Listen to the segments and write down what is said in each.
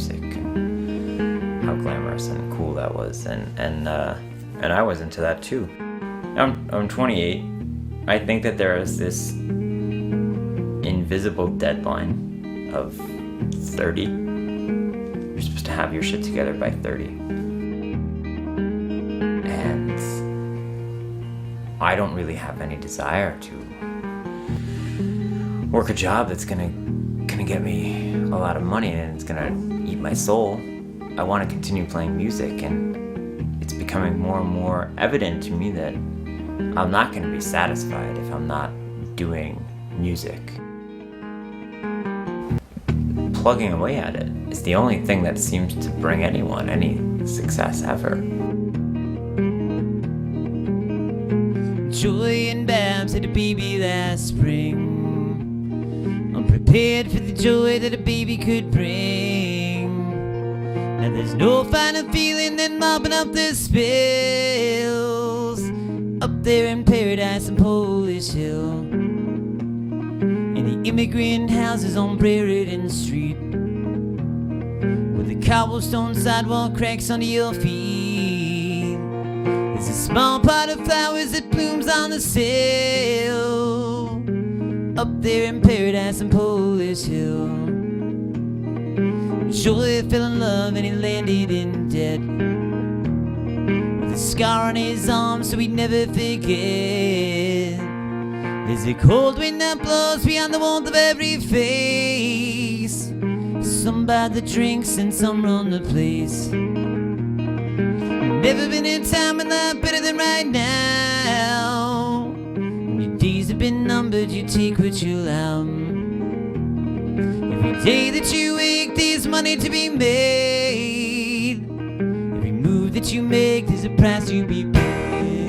music and how glamorous and cool that was, and I was into that too. I'm 28. I think that there is this invisible deadline of 30. You're supposed to have your shit together by 30. And I don't really have any desire to work a job that's gonna get me a lot of money and it's gonna eat my soul. I want to continue playing music, and it's becoming more and more evident to me that I'm not going to be satisfied if I'm not doing music. Plugging away at it is the only thing that seems to bring anyone any success ever. Joy and Babs had a baby last spring, unprepared for the joy that a baby could bring. And there's no finer feeling than mopping up the spills up there in paradise and Polish Hill, in the immigrant houses on Brereton Street, with the cobblestone sidewalk cracks under your feet. There's a small pot of flowers that blooms on the sill up there in paradise and Polish Hill. Joy fell in love and he landed in debt, with a scar on his arm so he'd never forget. There's a cold wind that blows beyond the warmth of every face. Some buy the drinks and some run the place. Never been a time in life better than right now. When your days have been numbered, you take what you allow. Every day that you wake, there's money to be made. Every move that you make, there's a price to be paid.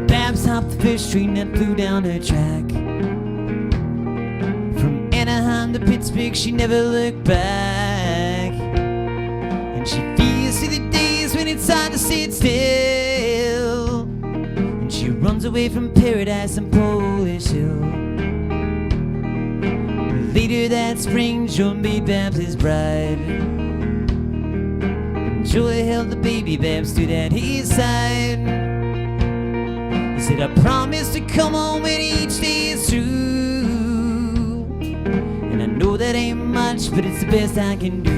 Babs hopped the first train that flew down her track. From Anaheim to Pittsburgh, she never looked back. And she feels through the days when it's hard to sit still, and she runs away from paradise and Polish Hill. Later that spring, Joy made Babs his bride, and Joy held the baby Babs stood at his side. He said, I promise to come home when each day is through, and I know that ain't much, but it's the best I can do.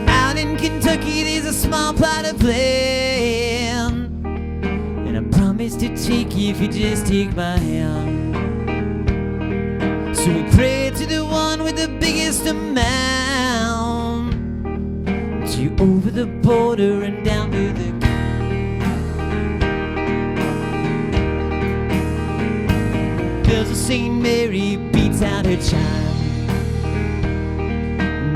Out in Kentucky, there's a small plot of land, and I promise to take you if you just take my hand. So we prayed to the one with the biggest amount, to over the border and down to the bells of St. Mary beats out her chime.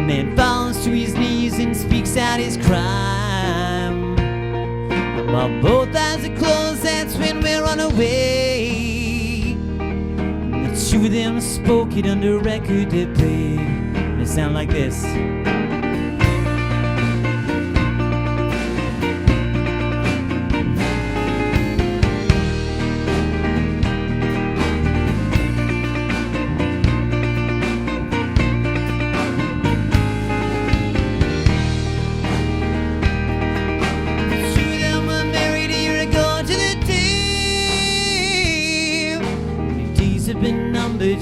Man falls to his knees and speaks out his crime. And while both eyes are closed, that's when we're on our way. And the two of them spoke it under record to play. And it sounded like this.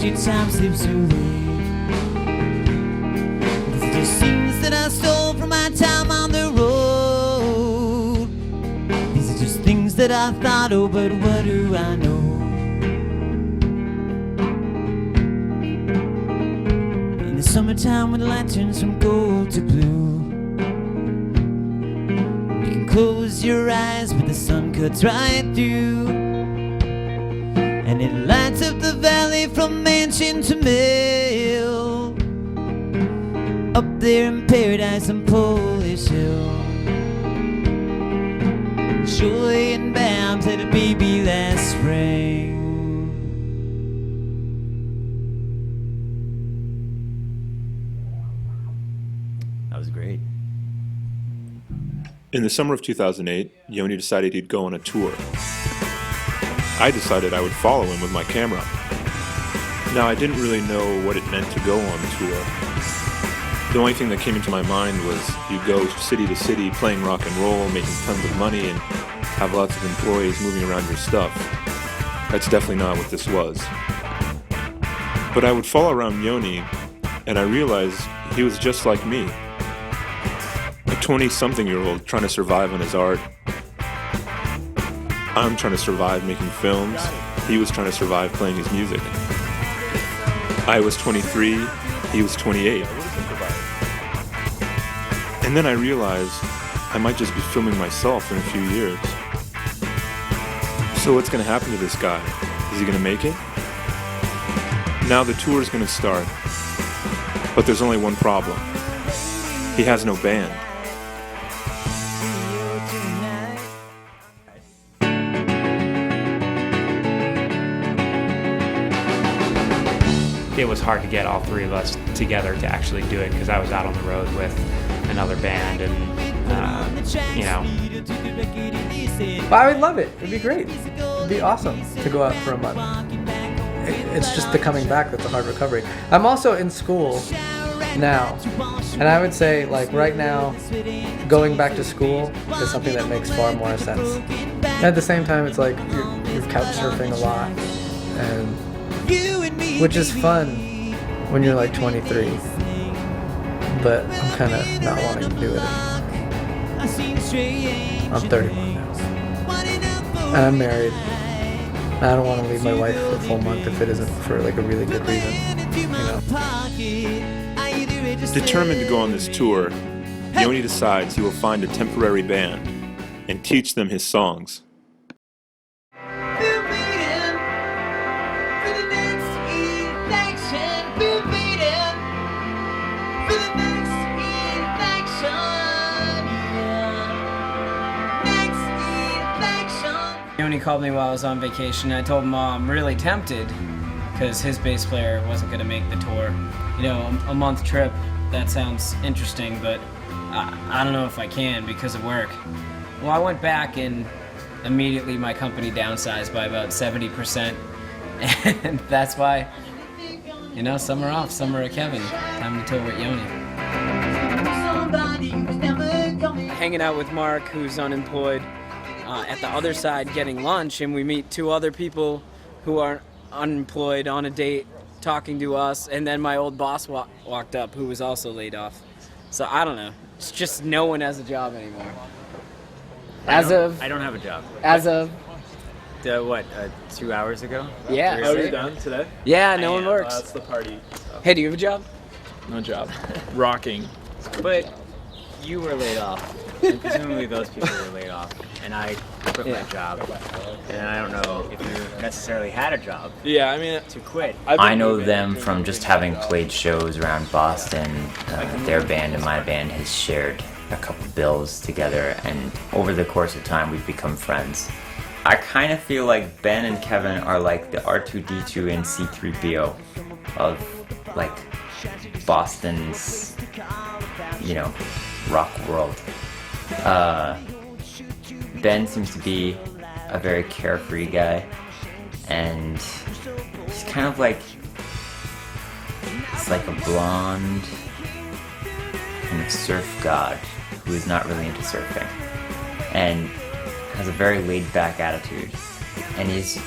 Your time slips away. These are just things that I stole from my time on the road. These are just things that I thought, oh, but what do I know? In the summertime when the light turns from gold to blue, you can close your eyes but the sun cuts right through, and it lights up the valley from mansion to mill, up there in paradise and Polish Hill. Joy and Babs had a baby last spring. That was great. In the summer of 2008, Yoni decided he'd go on a tour. I decided I would follow him with my camera. Now, I didn't really know what it meant to go on tour. The only thing that came into my mind was you go city to city playing rock and roll, making tons of money, and have lots of employees moving around your stuff. That's definitely not what this was. But I would follow around Yoni, and I realized he was just like me. A 20-something-year-old trying to survive on his art. I'm trying to survive making films. He was trying to survive playing his music. I was 23, he was 28. And then I realized I might just be filming myself in a few years. So what's going to happen to this guy? Is he going to make it? Now the tour is going to start. But there's only one problem. He has no band. It was hard to get all three of us together to actually do it because I was out on the road with another band and, But I would love it. It'd be great. It'd be awesome to go out for a month. It's just the coming back that's a hard recovery. I'm also in school now, and I would say, like, right now, going back to school is something that makes far more sense. At the same time, it's like you're couch surfing a lot, and which is fun when you're like 23, but I'm kind of not wanting to do it anymore. I'm 31 now, and I'm married. I don't want to leave my wife for a full month if it isn't for like a really good reason, you know. Determined to go on this tour, Yoni decides he will find a temporary band and teach them his songs. Yoni called me while I was on vacation. I told him I'm really tempted because his bass player wasn't going to make the tour. You know, a month trip, that sounds interesting, but I don't know if I can because of work. Well, I went back and immediately my company downsized by about 70%. And that's why, you know, summer off, summer of Kevin. Time to tour with Yoni. Hanging out with Mark, who's unemployed. At the other side getting lunch, and we meet two other people who are unemployed on a date talking to us, and then my old boss walked up who was also laid off. So I don't know. It's just no one has a job anymore. I don't have a job. As of 2 hours ago? Yeah. Oh, you're done today? Yeah, no one works. That's the party. Hey, do you have a job? No job. Rocking. But you were laid off, and presumably those people were laid off, and I quit my job, and I don't know if you necessarily had a job. Yeah, I mean, to quit. I know them from just having played shows around Boston. Their band and my band has shared a couple bills together, and over the course of time we've become friends. I kind of feel like Ben and Kevin are like the R2-D2 and C-3PO of like Boston's, you know, rock world. Ben seems to be a very carefree guy, and he's kind of like, it's like a blonde kind of surf god who is not really into surfing and has a very laid-back attitude, and he's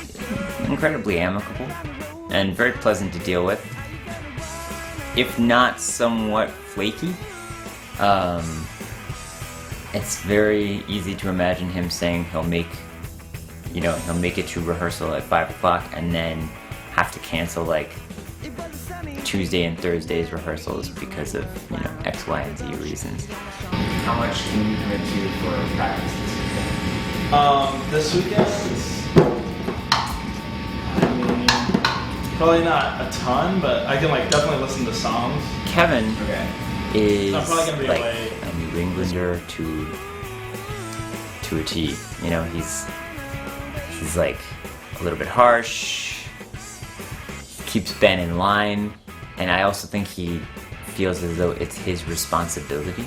incredibly amicable and very pleasant to deal with, if not somewhat flaky. It's very easy to imagine him saying he'll make it to rehearsal at 5 o'clock and then have to cancel like Tuesday and Thursday's rehearsals because of, you know, X, Y, and Z reasons. How much can you commit to for practice this weekend? this weekend, I mean, probably not a ton, but I can like definitely listen to songs. Kevin is I'm probably gonna be like away. a New Englander to a T. You know, he's like a little bit harsh, keeps Ben in line, and I also think he feels as though it's his responsibility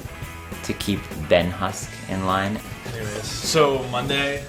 to keep Ben Husk in line. Anyways, so Monday,